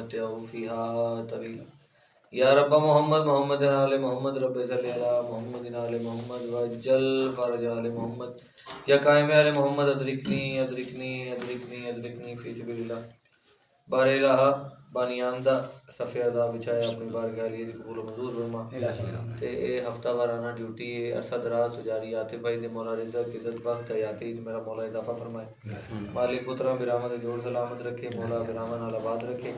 ونمتعه فيها طويلا یا رب محمد محمد آل محمد رب صلی علی محمد آل محمد وجل فرج آل محمد یا قائم آل محمد ادرکنی ادرکنی ادرکنی ادرکنی فی سبیل اللہ بار الہ بانیاندہ صفحہ عذاب بچایا اپنی بارگاہ لیے قبول و منظور فرما تے اے ہفتہ وارانہ ڈیوٹی ہے عرصہ دراز تو جاری آتے بھائی دے مولا رزق عزت وقت حیاتی میرا مولا اضافہ فرمائے مالک پترہ برامت جوڑ سلامت رکھے مولا برامت نال آباد رکھے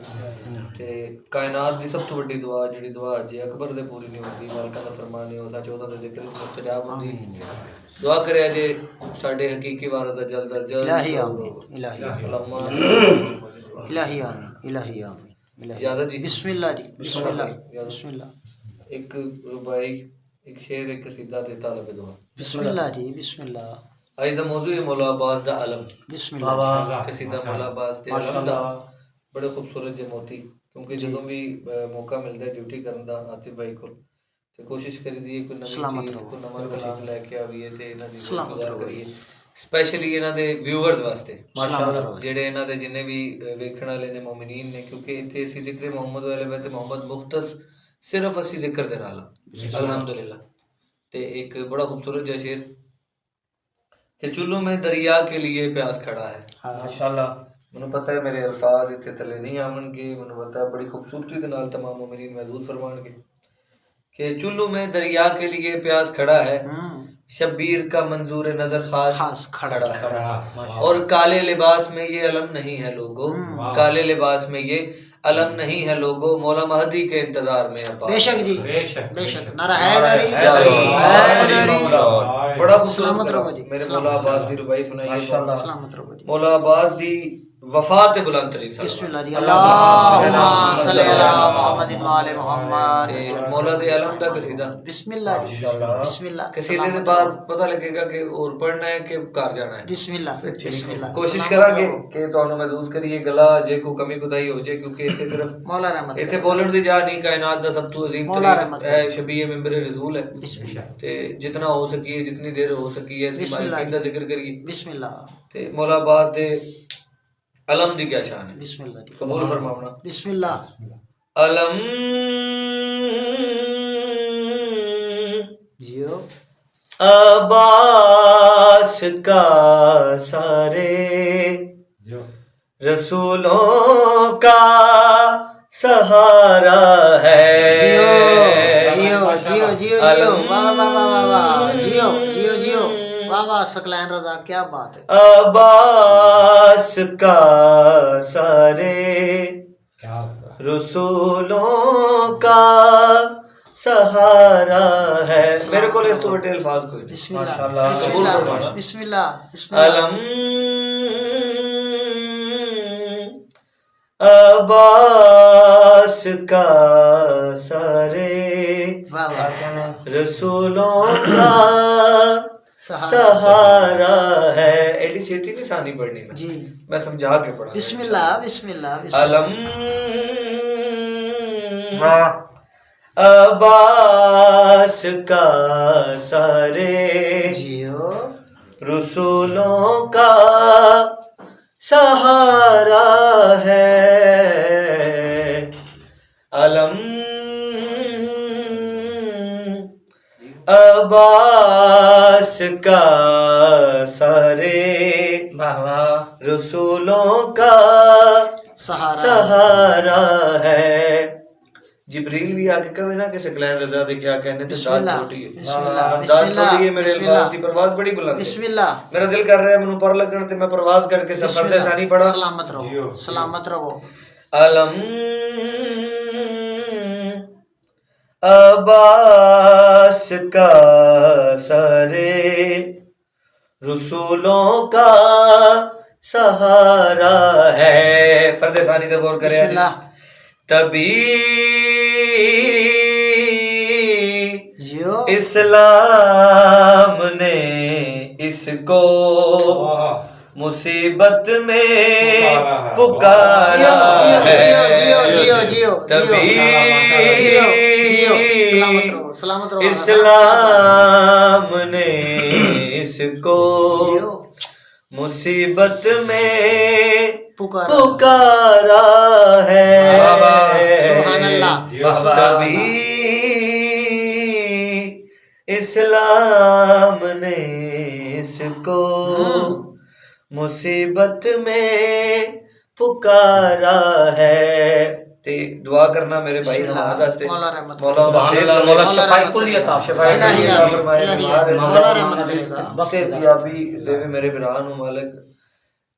تے کائنات دی سب تو بڑی دعا جڑی دعا جے اکبر دے پوری نہیں ہوندی مالکاں دا فرمان نہیں ہو سچ اودا تے ذکر مستجاب ہوندی دعا کرے جے ساڈے حقیقی وارث جلد از جلد الہی آمین الہی الہی آمین الہی آمین اجازت جی بسم اللہ جی بسم اللہ بسم اللہ ایک ربائی ایک شعر ایک قصیدہ تے طالب دعا بسم اللہ جی بسم اللہ آج دا موضوع ہے مولا عباس دا علم بسم اللہ قصیدہ مولا عباس دے علم دا بڑے خوبصورت جے موتی کیونکہ جدوں بھی موقع ملدا ہے ڈیوٹی کرن دا عاطف بھائی کول تے کوشش کری دی کوئی نویں چیز کوئی نواں کلام لے کے آویے تے انہاں دی گزار کریے اسپیشلی انہاں دے ویورز واسطے جڑے انہاں دے جنے بھی ویکھن والے نے مومنین نے کیونکہ ایتھے اسی ذکر محمد و اہل بیت محمد مختص صرف اسی ذکر دے نال الحمدللہ تے ایک بڑا خوبصورت جا شعر کہ چلو میں دریا کے لیے پیاس کھڑا ہے ماشاءاللہ منو پتہ ہے میرے الفاظ اتنے تھلے نہیں آمن گے منو پتہ ہے بڑی خوبصورتی دے نال تمام مومنین محظوظ فرمان گے کہ چلو میں دریا کے لیے پیاس کھڑا ہے شبیر کا منظور نظر خاص کھڑا ہے اور کالے لباس میں یہ علم نہیں ہے لوگو کالے لباس میں یہ علم نہیں ہے لوگو مولا مہدی کے انتظار میں بے شک جی بے شک نعرہ حیدری بڑا خوبصورت میرے مولا عباس دی ربائی سنائیے سلامت رہو جی مولا عباس دی وفات بلند ترین بسم اللہ جی اللہم صلی علی محمد وآل محمد مولا دے علم دا قصیدہ بسم اللہ جی بسم اللہ قصیدے دے بعد پتہ لگے گا کہ اور پڑھنا ہے کہ کار جانا ہے بسم اللہ بسم اللہ کوشش کرا گے کہ تانوں محظوظ کریے گلا جے کو کمی کوتاہی ہو جائے کیونکہ ایتھے صرف مولا رحمت ایتھے بولن دی جا نہیں کائنات دا سب تو عظیم ترین شبیہ ممبر رسول ہے بسم اللہ تے جتنا ہو سکیے جتنی دیر ہو سکیے اسی مالکین دا ذکر کریے بسم اللہ تے مولا عباس دے علم دی کیا شان ہے بسم اللہ جی قبول فرماونا بسم اللہ علم جیو عباس کا سارے رسولوں کا سہارا ہے جیو جیو جیو جیو واہ واہ واہ واہ جیو جیو جیو واہ واہ سکلین رضا کیا بات ہے عباس کا سارے رسولوں کا سہارا ہے میرے کو اس تو بڑے الفاظ کوئی نہیں بسم اللہ بسم اللہ بسم اللہ علم عباس کا سارے رسولوں کا سہارا ہے ایڈی چھیتی نہیں سانی پڑھنی میں جی میں سمجھا کے پڑھا بسم اللہ بسم اللہ علم عباس کا سارے جیو رسولوں کا سہارا ہے علم عباس کا سارے رسولوں کا سہارا ہے جبریل بھی آگے کہے نا کہ سکلین رضا دے کیا کہنے تھے داد چھوٹی ہے داد چھوٹی ہے میرے الفاظ دی پرواز بڑی بلند بسم اللہ میرا دل کر رہا ہے منو پر لگن تے میں پرواز کر کے سفر دے ثانی پڑھا سلامت رہو سلامت رہو علم عباس کا سارے رسولوں کا سہارا ہے فرد ثانی تے غور کرے تبھی اسلام نے اس کو مصیبت میں پکارا ہے تبھی اسلام نے اس کو مصیبت میں پکارا ہے تبھی اسلام نے اس کو مصیبت میں پکارا ہے. تے دعا کرنا میرے بھائی نماز واسطے مولا رحمت مولا مولا شفائی کلی عطا شفائی الہی عطا فرمائے. مولا رحمت کرے گا. صحت یابی دے میرے بھرا نو مالک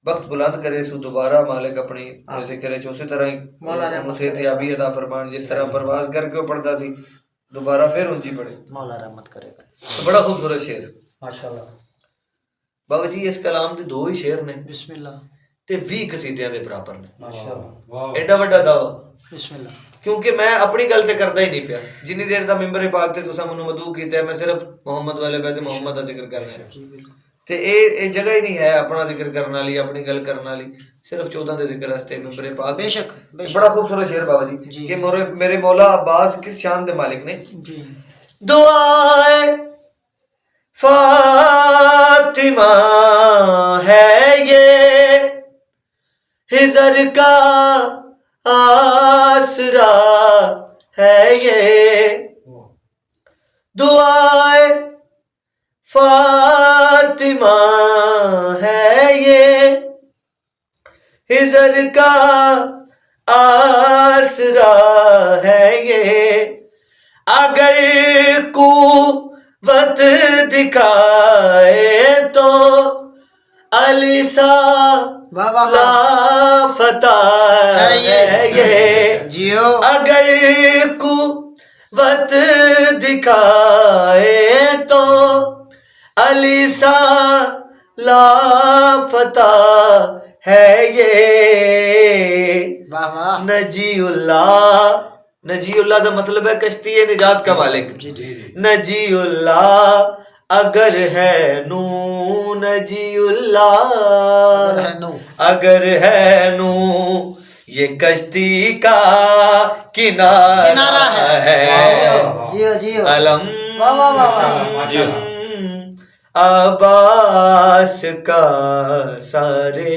وقت بلند کرے سو دوبارہ مالک اپنی ذکر چ اسی طرح ہی صحت یابی عطا فرمان. جس طرح پرواز کر کے پڑھتا سی دوبارہ پھر اونچی پڑھے. مولا رحمت کرے گا. بڑا خوبصورت شعر ماشاءاللہ. بابا جی اس کلام دے 2 ہی شعر نے بسم اللہ. تے 20 قصیدیاں دے برابر نے. ماشاءاللہ. ایڈا بڑا دعویٰ. بسم اللہ. کیونکہ میں اپنی گل تے کردا ہی نہیں پیا. جنی دیر دا ممبر پاک تے تساں منوں مدعو کیتا ہے میں صرف محمد والے بیت محمد دا ذکر کر رہا جی بالکل. تے اے جگہ ہی نہیں ہے اپنا ذکر کرنے والی اپنی گل کرنے والی. صرف 14 دے ذکر واسطے ممبر پاک. بے شک بے شک. بڑا خوبصورت شعر بابا جی کہ میرے مولا عباس کس شان دے مالک نے. جی. دعائے فاطمہ ہے یہ ہجر کا آسرا ہے یہ. دعائے فاطمہ ہے یہ ہجر کا آسرا ہے یہ. اگر قوت دکھائے تو علی سا واہ واہ واہ. لافتہ ہے یہ. جیو. اگر قوت دکھائے تو علی سا لافتہ ہے یہ. واہ واہ. نجی اللہ. نجی اللہ دا مطلب ہے کشتی نجات کا مالک. جی جی. نجی اللہ اگر ہے نو. نجی اللہ اگر ہے نو یہ کشتی کا کنارہ ہے. جیو جیو. علم واہ واہ واہ. عباس کا سارے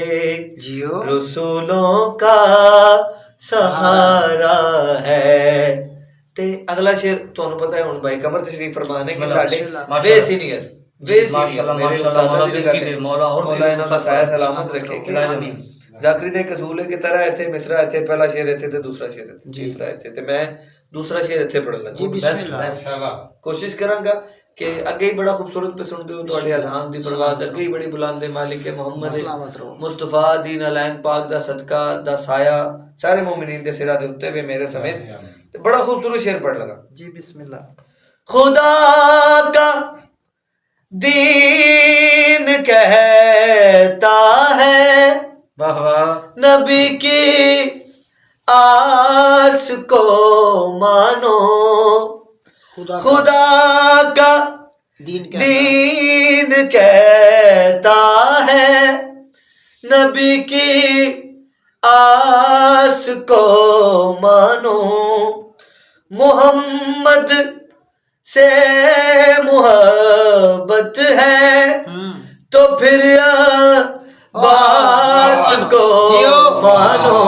جیو. رسولوں کا سہارا ہے. تے اگلا شعر تانوں پتہ ہے ہن بھائی قمر تشریف فرما نے کہ ساڈے بے سینئر میرے استاداں دی جگہ تے مولا انہاں دا سایہ سلامت رکھے کہ ذاکری دے اصول ہے کہ طرح ایتھے مصرع ایتھے پہلا شعر ایتھے تے دوسرا شعر ایتھے تیسرا ایتھے تے میں دوسرا شعر ایتھے پڑھن لگا. جی بسم اللہ. کوشش کراں گا کہ اگے ہی بڑا خوبصورت پہ سنتے ہو تواڈے اذان دی پرواز اگے ہی بڑی بلند مالک محمد مصطفیٰ دین العین پاک دا صدقہ دا سایہ سارے مومنین دے سرا دے اوتے وے میرے سمیت. بڑا خوبصورت شعر پڑھ لگا. جی بسم اللہ. خدا کا دین کہتا ہے نبی کی آس کو مانو. خدا کا دین کہتا ہے نبی کی آس کو مانو. محمد سے محبت ہے تو پھر عباس کو مانو.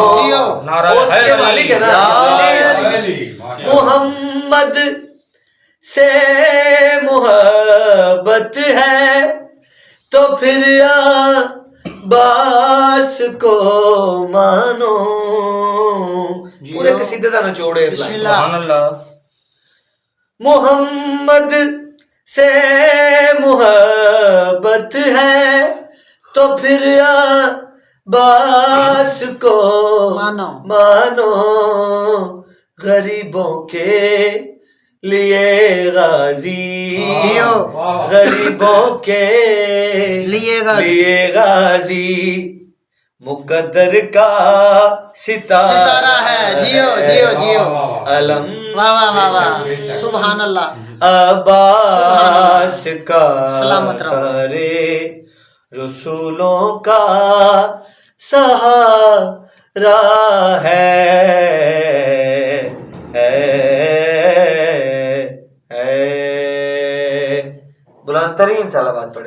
اس کے مالک ہے نا. محمد سے محبت ہے تو پھر عباس کو مانو. پورے قصیدے دا نچوڑے. بسم اللہ. محمد سے محبت ہے تو پھر عباس کو مانو. غریبوں کے لیے غازی غریبوں کے لیے غازی مقدر کا ستارہ ہے. جیو جیو جیو. علم واہ واہ واہ واہ. سبحان اللہ. عباس کا سلامت رہو. سارے رسولوں کا سہارا ہے. بلند ترین صلوات پڑھے.